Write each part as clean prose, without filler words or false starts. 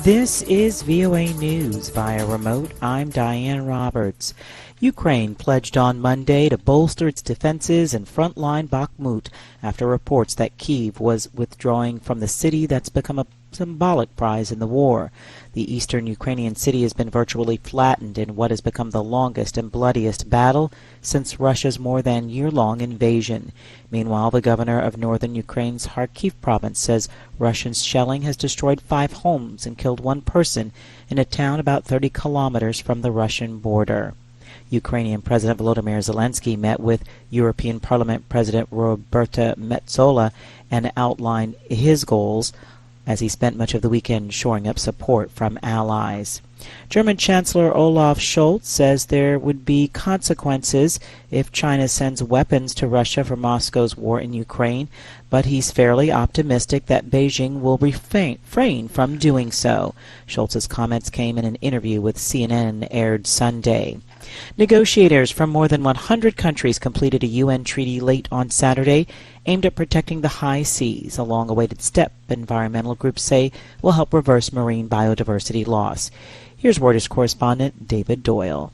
This is VOA News via remote. I'm Diane Roberts. Ukraine pledged on Monday to bolster its defenses in frontline Bakhmut after reports that Kyiv was withdrawing from the city that's become a symbolic prize in the war. The eastern Ukrainian city has been virtually flattened in what has become the longest and bloodiest battle since Russia's more than year-long invasion. Meanwhile, the governor of northern Ukraine's Kharkiv province says Russian shelling has destroyed 5 homes and killed 1 person in a town about 30 kilometers from the Russian border. Ukrainian President Volodymyr Zelensky met with European Parliament President Roberta Metsola and outlined his goals as he spent much of the weekend shoring up support from allies. German Chancellor Olaf Scholz says there would be consequences if China sends weapons to Russia for Moscow's war in Ukraine, but he's fairly optimistic that Beijing will refrain from doing so. Scholz's comments came in an interview with CNN aired Sunday. Negotiators from more than 100 countries completed a UN treaty late on Saturday aimed at protecting the high seas, a long-awaited step environmental groups say will help reverse marine biodiversity loss. Here's Reuters correspondent David Doyle.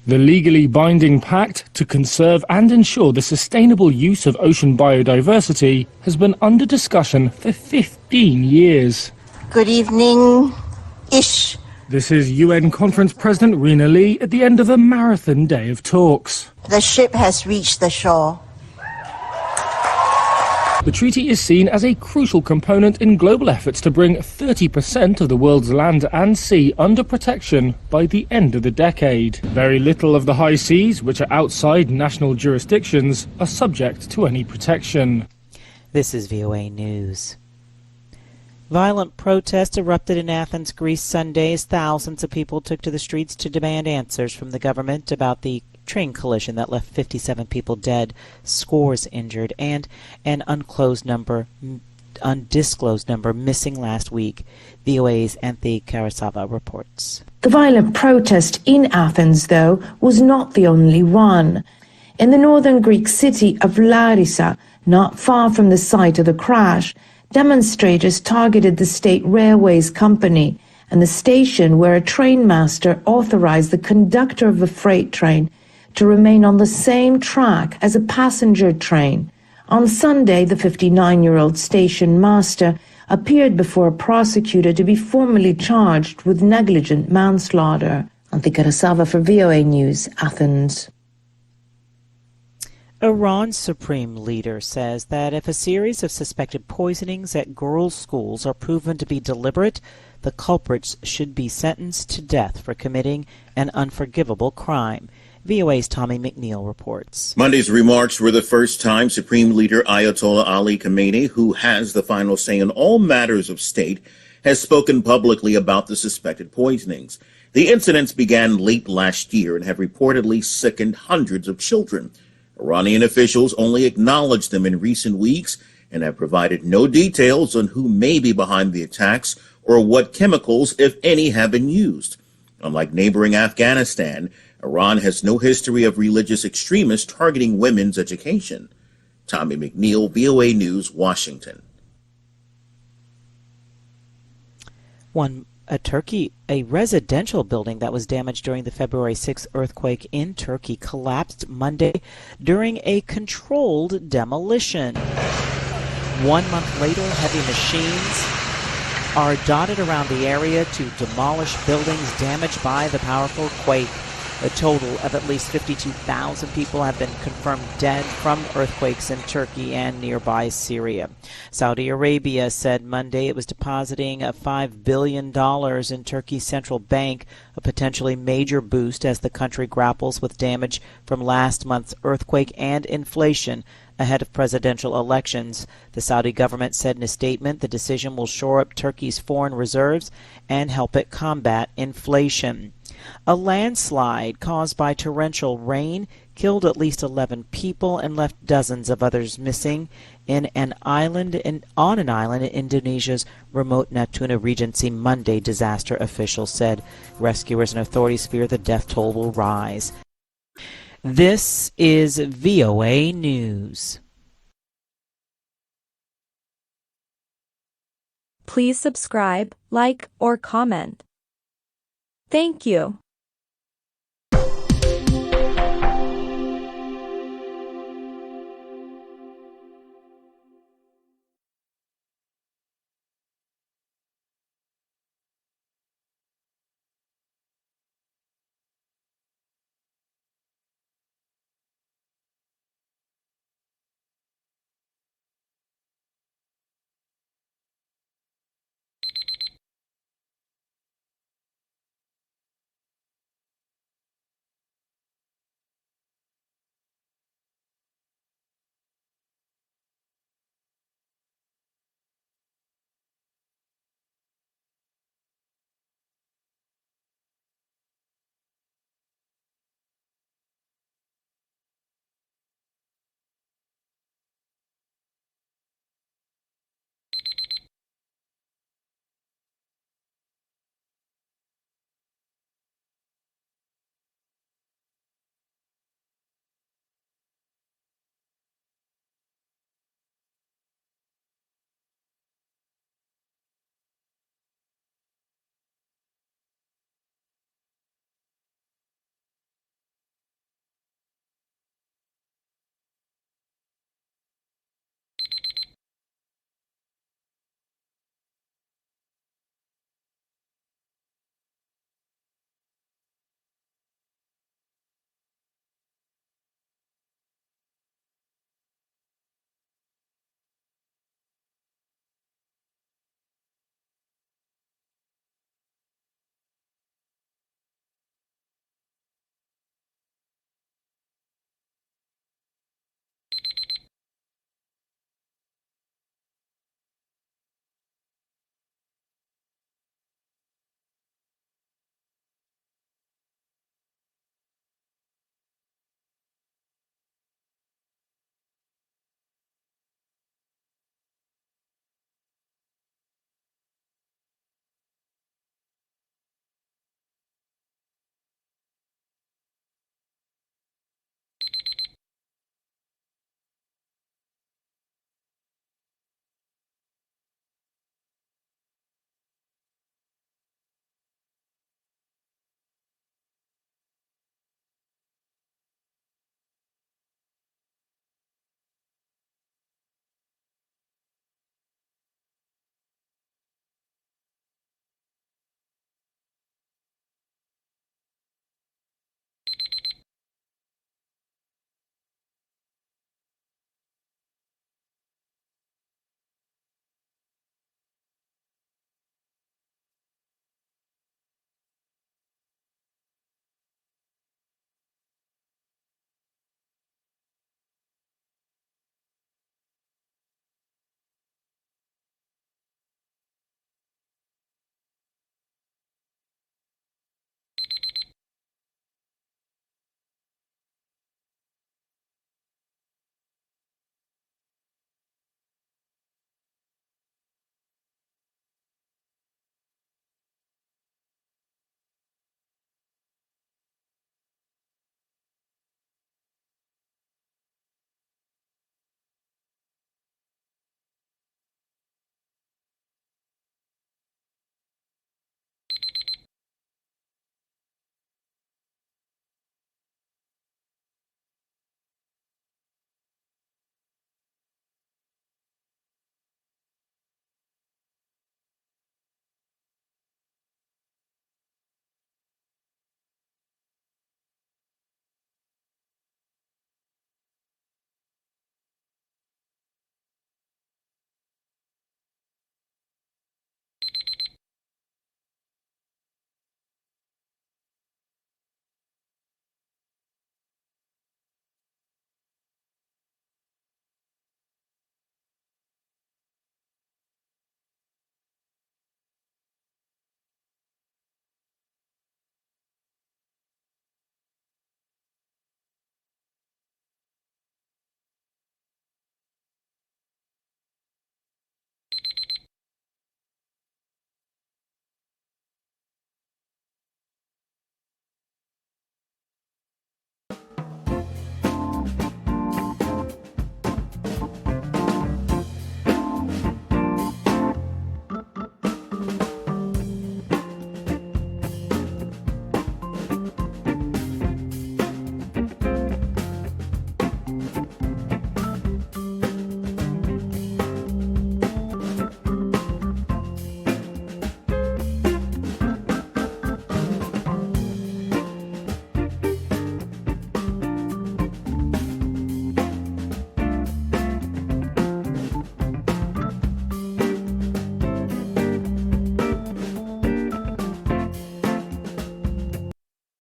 The legally binding pact to conserve and ensure the sustainable use of ocean biodiversity has been under discussion for 15 years. Good evening-ish. This is UN Conference President Rina Lee at the end of a marathon day of talks. The ship has reached the shore. The treaty is seen as a crucial component in global efforts to bring 30% of the world's land and sea under protection by the end of the decade. Very little of the high seas, which are outside national jurisdictions, are subject to any protection. This is VOA News. Violent protests erupted in Athens, Greece Sunday as thousands of people took to the streets to demand answers from the government about the train collision that left 57 people dead, scores injured, and an undisclosed number missing last week. VOA's Anthi Karasava reports. The violent protest in Athens, though, was not the only one. In the northern Greek city of Larissa, not far from the site of the crash, demonstrators targeted the state railways company and the station where a trainmaster authorized the conductor of a freight train to remain on the same track as a passenger train. On Sunday, the 59-year-old station master appeared before a prosecutor to be formally charged with negligent manslaughter. Anthi Karasava for VOA News, Athens. Iran's supreme leader says that if a series of suspected poisonings at girls' schools are proven to be deliberate, the culprits should be sentenced to death for committing an unforgivable crime. VOA's Tommy McNeil reports. Monday's remarks were the first time Supreme Leader Ayatollah Ali Khamenei, who has the final say in all matters of state, has spoken publicly about the suspected poisonings. The incidents began late last year and have reportedly sickened hundreds of children. Iranian officials only acknowledged them in recent weeks and have provided no details on who may be behind the attacks or what chemicals, if any, have been used. Unlike neighboring Afghanistan, Iran has no history of religious extremists targeting women's education. Tommy McNeil, VOA News, Washington. A residential building that was damaged during the February 6th earthquake in Turkey collapsed Monday during a controlled demolition. 1 month later, heavy machines are dotted around the area to demolish buildings damaged by the powerful quake. A total of at least 52,000 people have been confirmed dead from earthquakes in Turkey and nearby Syria. Saudi Arabia said Monday it was depositing $5 billion in Turkey's central bank, a potentially major boost as the country grapples with damage from last month's earthquake and inflation ahead of presidential elections. The Saudi government said in a statement the decision will shore up Turkey's foreign reserves and help it combat inflation. A landslide caused by torrential rain killed at least 11 people and left dozens of others missing on an island in Indonesia's remote Natuna Regency Monday, disaster officials said. Rescuers and authorities fear the death toll will rise. This is VOA News. Please subscribe, like, or comment. Thank you.